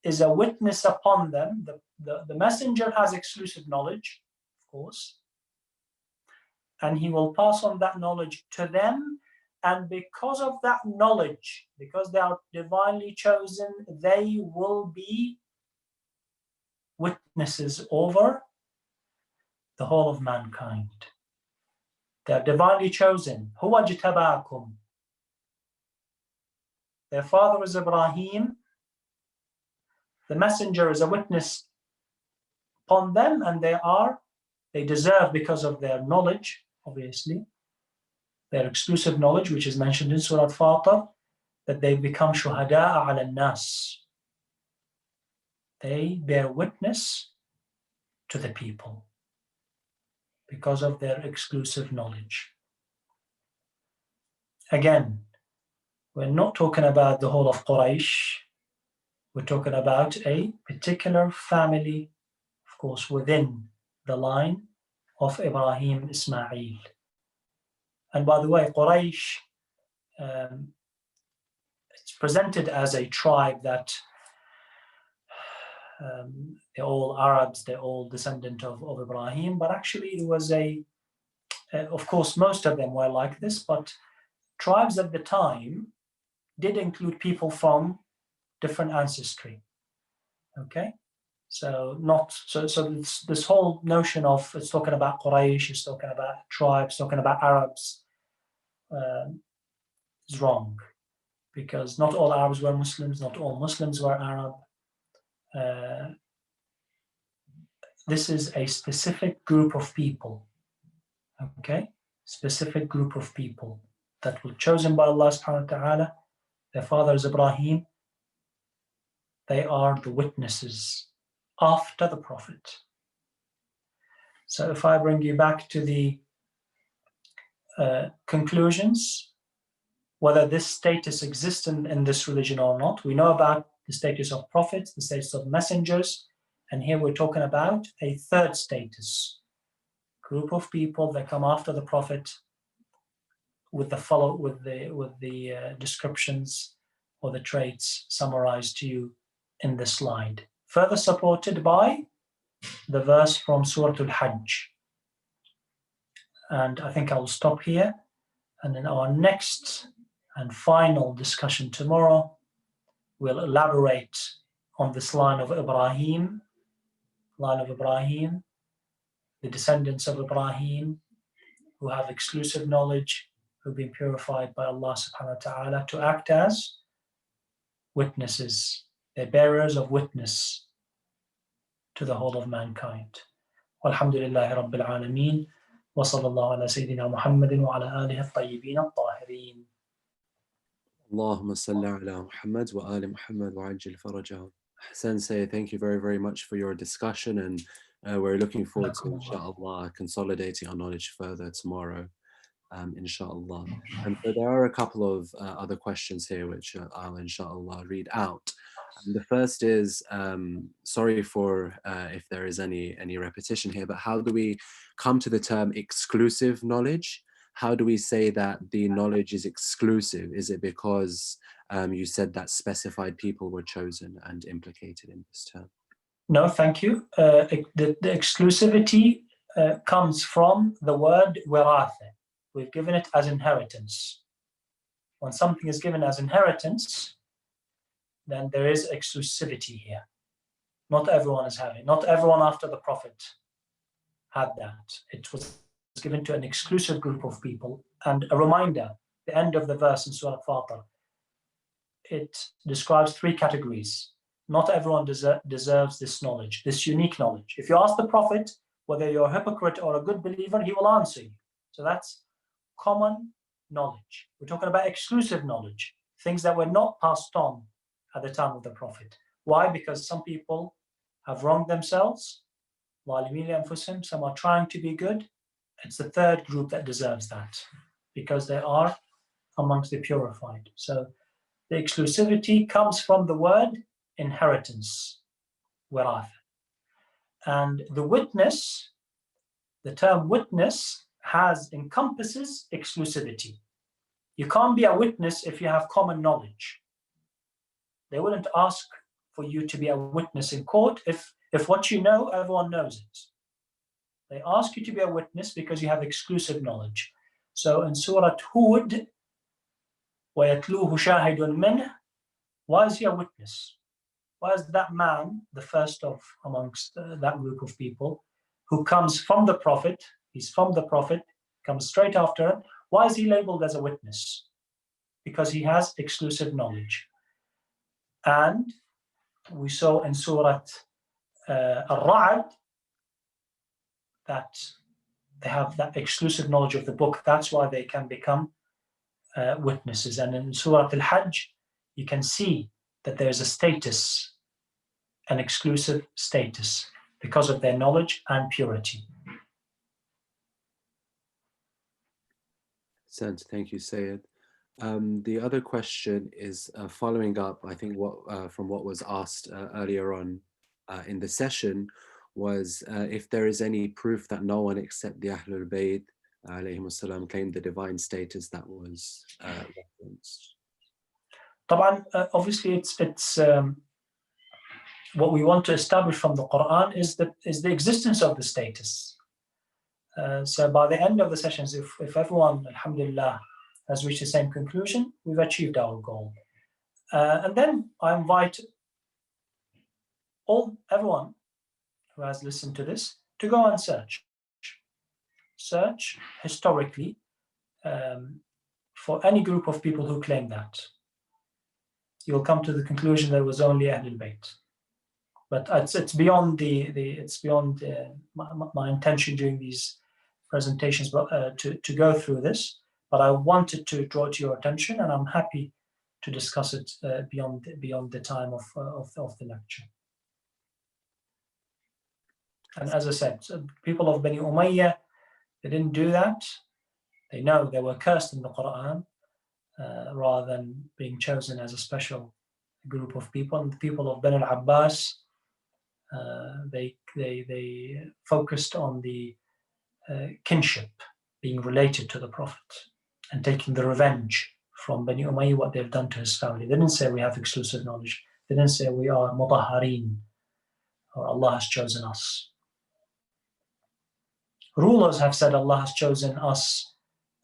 is a witness upon them. The messenger has exclusive knowledge, of course, and he will pass on that knowledge to them. And because of that knowledge, because they are divinely chosen, they will be witnesses over the whole of mankind. They are divinely chosen. Huwa jtabakum. Their father is Ibrahim. The messenger is a witness upon them, and they deserve, because of their knowledge, obviously, their exclusive knowledge, which is mentioned in Surah Fatir, that they become shuhada'a ala nas. They bear witness to the people because of their exclusive knowledge. Again, we're not talking about the whole of Quraysh. We're talking about a particular family, of course, within the line of Ibrahim Ismail. And by the way, Quraysh, it's presented as a tribe that they're all Arabs, they're all descendant of Ibrahim, but actually it was of course, most of them were like this, but tribes at the time did include people from different ancestry. Okay, so this whole notion of it's talking about Quraysh, it's talking about tribes, talking about Arabs, is wrong, because not all Arabs were Muslims, not all Muslims were Arab. This is a specific group of people, okay? Specific group of people that were chosen by Allah subhanahu wa ta'ala. Their father is Ibrahim. They are the witnesses after the Prophet. So if I bring you back to the conclusions, whether this status exists in this religion or not, we know about the status of prophets, the status of messengers, and here we're talking about a third status, group of people that come after the Prophet with the descriptions or the traits summarized to you in this slide, further supported by the verse from Surah Al-Hajj. And I think I'll stop here, and in our next and final discussion tomorrow, we'll elaborate on this line of Ibrahim, the descendants of Ibrahim, who have exclusive knowledge, who've been purified by Allah subhanahu wa ta'ala to act as witnesses. They're bearers of witness to the whole of mankind. Walhamdulillahi Rabbil Alameen. Wa sallallahu ala Sayyidina Muhammadin wa ala alihi at-tayyibin at-tahirin. Allahumma salli ala Muhammad wa ali Muhammad wa ajil farajahum. Hassan, thank you very, very much for your discussion, and we're looking forward to, inshallah, consolidating our knowledge further tomorrow, inshallah. And so there are a couple of other questions here which I'll, inshallah, read out. And the first is, sorry for if there is any repetition here, but how do we come to the term exclusive knowledge? How do we say that the knowledge is exclusive? Is it because you said that specified people were chosen and implicated in this term? No, thank you. The exclusivity comes from the word wiratha. We've given it as inheritance. When something is given as inheritance, then there is exclusivity here. Not everyone is having. Not everyone after the Prophet had that. It was given to an exclusive group of people. And a reminder, the end of the verse in Surah Fatir, it describes three categories. Not everyone deserves this knowledge, this unique knowledge. If you ask the Prophet whether you're a hypocrite or a good believer, he will answer you. So that's common knowledge. We're talking about exclusive knowledge. things that were not passed on at the time of the Prophet. Why? Because some people have wronged themselves, some are trying to be good. It's the third group that deserves that, because they are amongst the purified. So the exclusivity comes from the word inheritance, wirath. And the witness, the term witness encompasses exclusivity. You can't be a witness if you have common knowledge. They wouldn't ask for you to be a witness in court if what you know, everyone knows it. They ask you to be a witness because you have exclusive knowledge. So in Surah Hud, وَيَتْلُوهُ شَاهِدٌ مِّنْهُ, why is he a witness? Why is that man the first of amongst that group of people who comes from the Prophet? He's from the Prophet, comes straight after him. Why is he labeled as a witness? Because he has exclusive knowledge. And we saw in Surah Al-Ra'd that they have that exclusive knowledge of the book. That's why they can become witnesses. And in Surah Al-Hajj, you can see that there's a status, an exclusive status, because of their knowledge and purity. Thank you, Sayyid. The other question is following up, I think, from what was asked earlier on in the session, was if there is any proof that no one except the AhlulBayt alayhimus salam claimed the divine status that was referenced. Obviously, it's what we want to establish from the Quran is the existence of the status. So by the end of the sessions, if everyone, alhamdulillah, has reached the same conclusion, we've achieved our goal. And then I invite everyone who has listened to this to go and search historically for any group of people who claim that. You'll come to the conclusion that it was only AhlulBayt. But it's beyond my intention during these presentations, but to go through this. But I wanted to draw to your attention, and I'm happy to discuss it beyond the time of the lecture. And as I said, people of Bani Umayyah, they didn't do that. They know they were cursed in the Quran, rather than being chosen as a special group of people. And the people of Bani al-Abbas, they focused on the kinship, being related to the Prophet, and taking the revenge from Bani Umayyah, what they've done to his family. They didn't say we have exclusive knowledge. They didn't say we are mutahhareen, or Allah has chosen us. Rulers have said Allah has chosen us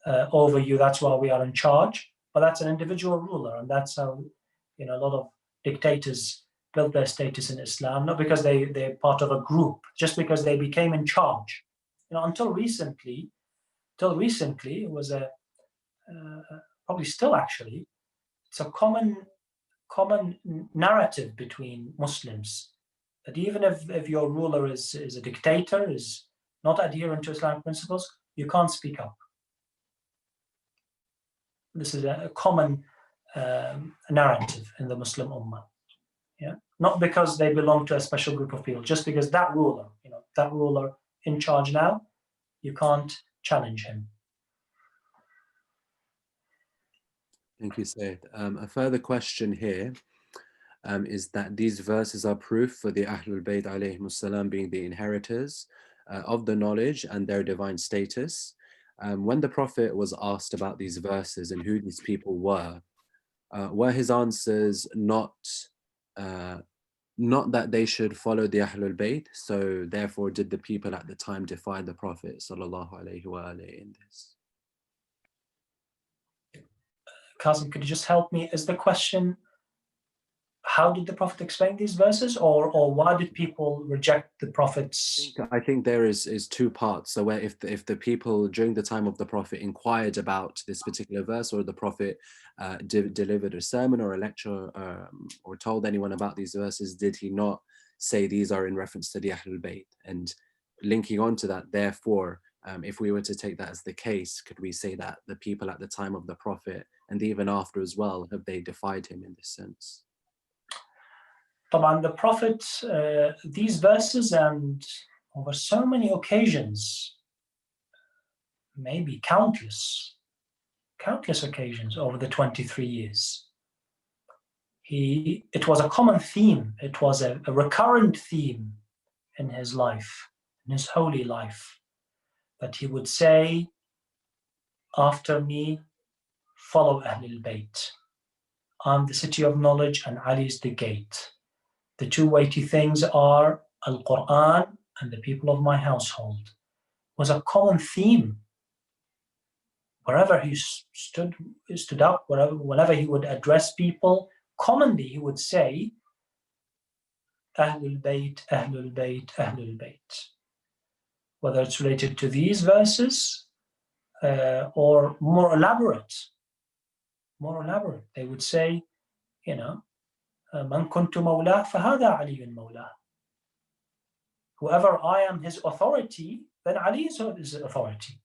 over you, that's why we are in charge. But that's an individual ruler, and that's how a lot of dictators built their status in Islam, not because they're part of a group, just because they became in charge. Until recently, it was probably still actually, it's a common narrative between Muslims that even if your ruler is a dictator, is not adherent to Islamic principles, you can't speak up. This is a common narrative in the Muslim Ummah. Yeah, not because they belong to a special group of people, just because that ruler in charge now, you can't challenge him. Thank you, Sayyid. A further question here is that these verses are proof for the AhlulBayt alayhimus salam being the inheritors of the knowledge and their divine status. When the Prophet was asked about these verses and who these people were his answers not that they should follow the AhlulBayt, so therefore did the people at the time defy the Prophet sallallahu alaihi wasallam in this? Qasim, could you just help me? Is the question, how did the Prophet explain these verses, or why did people reject the Prophet's? I think there is two parts. So where if the people during the time of the Prophet inquired about this particular verse, or the Prophet delivered a sermon or a lecture or told anyone about these verses, did he not say these are in reference to the AhlulBayt? And linking on to that, therefore, if we were to take that as the case, could we say that the people at the time of the Prophet and even after as well, have they defied him in this sense? طبعا the Prophet, these verses, and over so many occasions, maybe countless occasions over the 23 years, it was a common theme, it was a recurrent theme in his life, in his holy life, that he would say, after me, follow AhlulBayt. I'm the city of knowledge and Ali is the gate. The two weighty things are Al-Quran and the people of my household. It was a common theme. Wherever he stood up, whenever he would address people, commonly he would say, AhlulBayt, AhlulBayt, AhlulBayt. Whether it's related to these verses or more elaborate, they would say, Man kuntu mawlah, fahada aliyun mawlah. Whoever I am his authority, then Ali is his authority.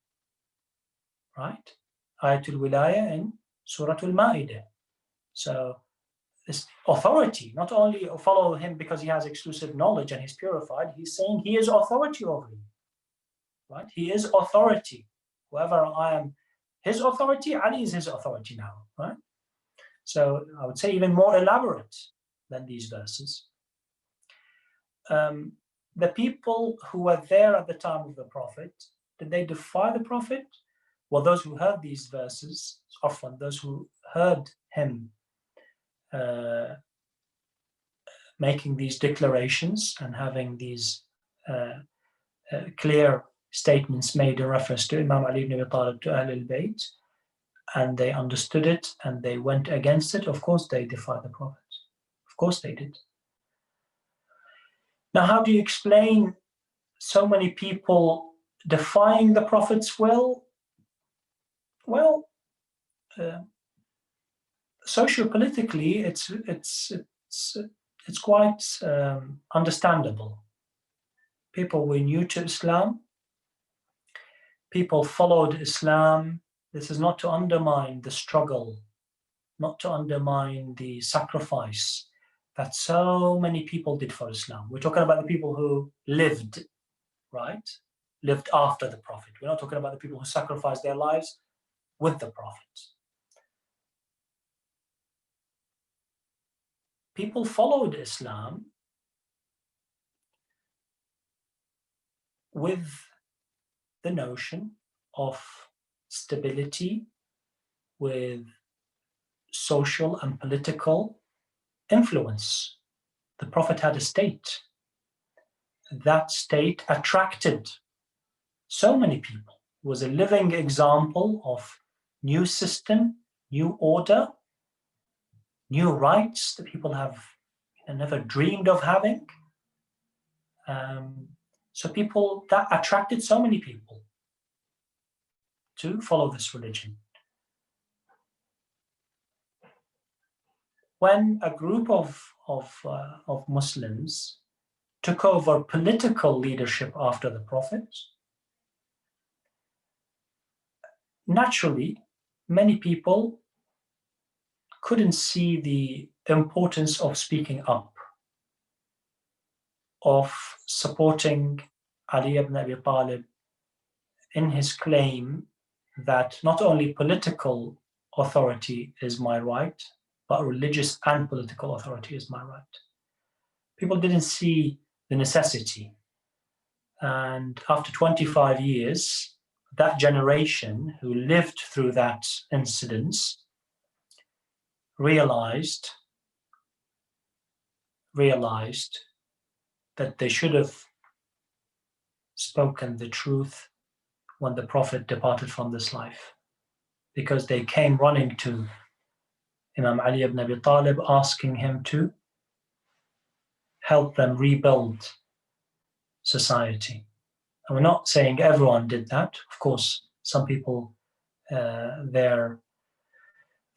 Right? Ayatul Wilaya in Surah Al-Ma'idah. So this authority, not only follow him because he has exclusive knowledge and he's purified, he's saying he is authority over you. Right? He is authority. Whoever I am his authority, Ali is his authority now. Right? So I would say even more elaborate than these verses. The people who were there at the time of the Prophet, did they defy the Prophet? Well, those who heard these verses, often those who heard him making these declarations and having these clear statements made in reference to Imam Ali ibn Abi Talib to AhlulBayt, and they understood it and they went against it, of course they defied the Prophet. Of course they did. Now, how do you explain so many people defying the Prophet's will? Well, sociopolitically, it's quite understandable. People were new to Islam. People followed Islam. This is not to undermine the struggle, not to undermine the sacrifice that so many people did for Islam. We're talking about the people who lived, right? Lived after the Prophet. We're not talking about the people who sacrificed their lives with the Prophet. People followed Islam with the notion of stability, with social and political influence. The Prophet had a state. That state attracted so many people. It was a living example of new system, new order, new rights that people have never dreamed of having. So that attracted so many people to follow this religion. When a group of Muslims took over political leadership after the Prophet, naturally, many people couldn't see the importance of speaking up, of supporting Ali ibn Abi Talib in his claim that not only political authority is my right, but religious and political authority is my right. People didn't see the necessity. And after 25 years, that generation who lived through that incident realized that they should have spoken the truth when the Prophet departed from this life, because they came running to Imam Ali ibn Abi Talib asking him to help them rebuild society. And we're not saying everyone did that. Of course, some people, their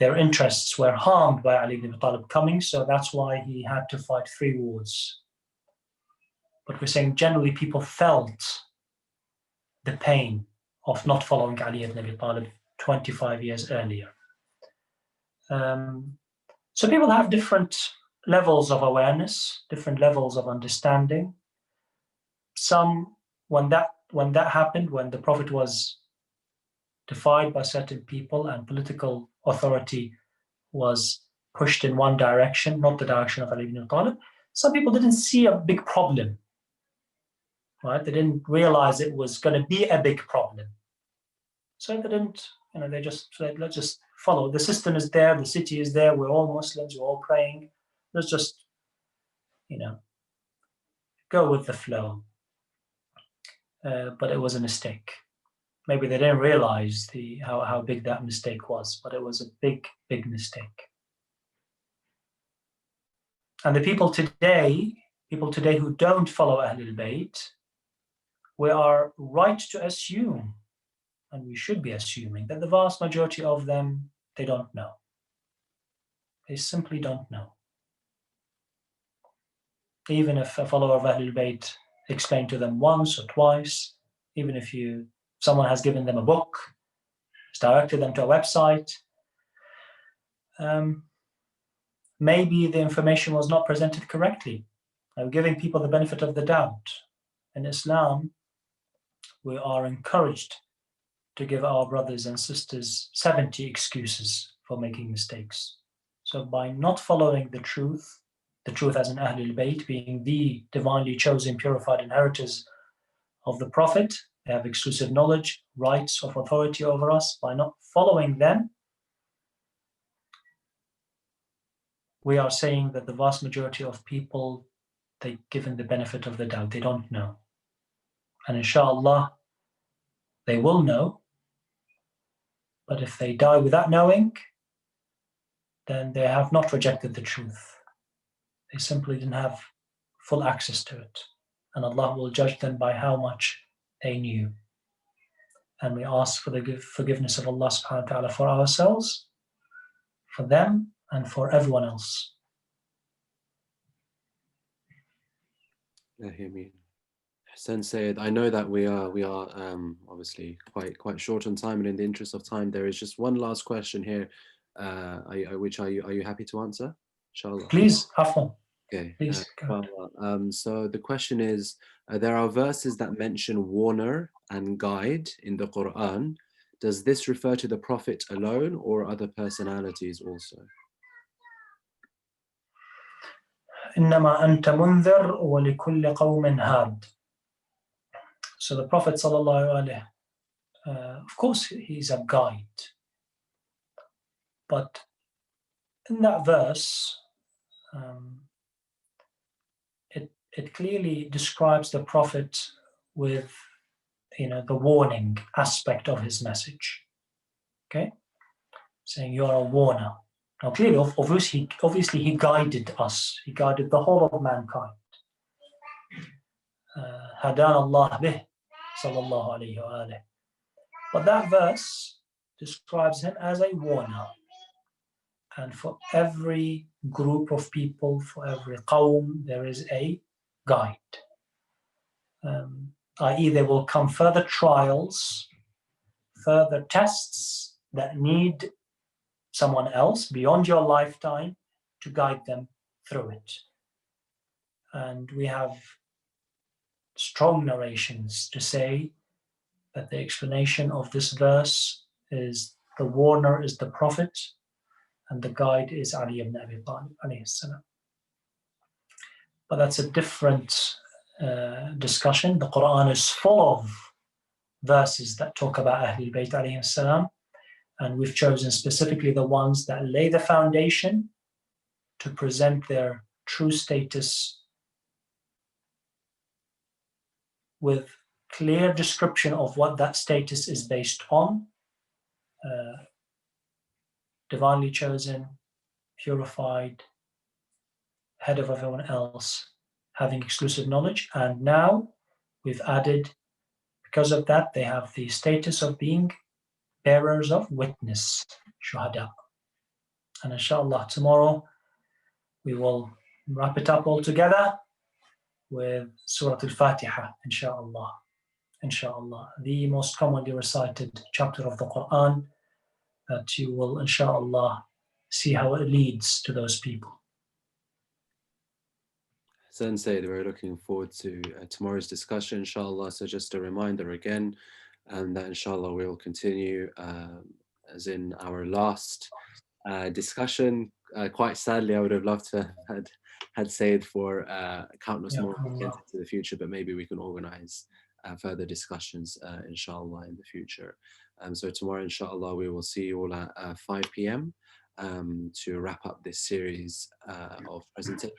interests were harmed by Ali ibn Abi Talib coming, so that's why he had to fight 3 wars. But we're saying generally people felt the pain of not following Ali ibn Abi Talib 25 years earlier. So people have different levels of awareness, different levels of understanding. Some, when that happened, when the Prophet was defied by certain people and political authority was pushed in one direction, not the direction of Ali ibn Talib, some people didn't see a big problem, right? They didn't realize it was going to be a big problem. So they didn't, they just said, let's just follow. The system is there, the city is there, we're all Muslims, we're all praying. Let's just, go with the flow. But it was a mistake. Maybe they didn't realize how big that mistake was, but it was a big, big mistake. And the people today who don't follow AhlulBayt, we are right to assume, and we should be assuming, that the vast majority of them, they don't know. They simply don't know. Even if a follower of AhlulBayt explained to them once or twice, even if someone has given them a book, has directed them to a website, maybe the information was not presented correctly. Now, giving people the benefit of the doubt. In Islam, we are encouraged to give our brothers and sisters 70 excuses for making mistakes. So by not following the truth as in AhlulBayt, being the divinely chosen, purified inheritors of the Prophet, they have exclusive knowledge, rights of authority over us. By not following them, we are saying that the vast majority of people, they're given the benefit of the doubt. They don't know. And inshallah, they will know. But if they die without knowing, then they have not rejected the truth. They simply didn't have full access to it. And Allah will judge them by how much they knew. And we ask for the forgiveness of Allah subhanahu wa ta'ala for ourselves, for them, and for everyone else. Hassan said, I know that we are obviously quite short on time, and in the interest of time, there is just one last question here, which are you happy to answer? Inshallah. Please, Hassan. Okay. Please. So the question is, there are verses that mention warner and guide in the Quran. Does this refer to the Prophet alone or other personalities also? إنما أنت منذر ولكل قوم هاد. So the Prophet sallallahu alaihi, of course, he's a guide. But in that verse, it clearly describes the Prophet with, the warning aspect of his message. Okay, saying you are a warner. Now, clearly, obviously, he guided us. He guided the whole of mankind. Hadan Allah bih, sallallahu alayhi wa alayhi. But that verse describes him as a warner. And for every group of people, for every qawm, there is a guide. I.e., there will come further trials, further tests that need someone else beyond your lifetime to guide them through it. And we have strong narrations to say that the explanation of this verse is the warner is the Prophet and the guide is Ali ibn Abi Talib alayhi salam. But that's a different discussion. The Quran is full of verses that talk about AhlulBayt alayhi salam, and we've chosen specifically the ones that lay the foundation to present their true status with clear description of what that status is based on. Divinely chosen, purified, head of everyone else, having exclusive knowledge. And now we've added, because of that, they have the status of being bearers of witness, shuhada. And inshallah, tomorrow we will wrap it up all together with Surah Al-Fatiha, inshallah. Inshallah, the most commonly recited chapter of the Quran that you will, inshallah, see how it leads to those people. Hassan said we're looking forward to tomorrow's discussion, inshallah. So just a reminder again, that inshallah we'll continue as in our last discussion. Quite sadly, I would have loved to have had Said for countless more weekends into the future, but maybe we can organize further discussions, inshallah, in the future. So tomorrow, inshallah, we will see you all at 5 p.m. To wrap up this series of presentations.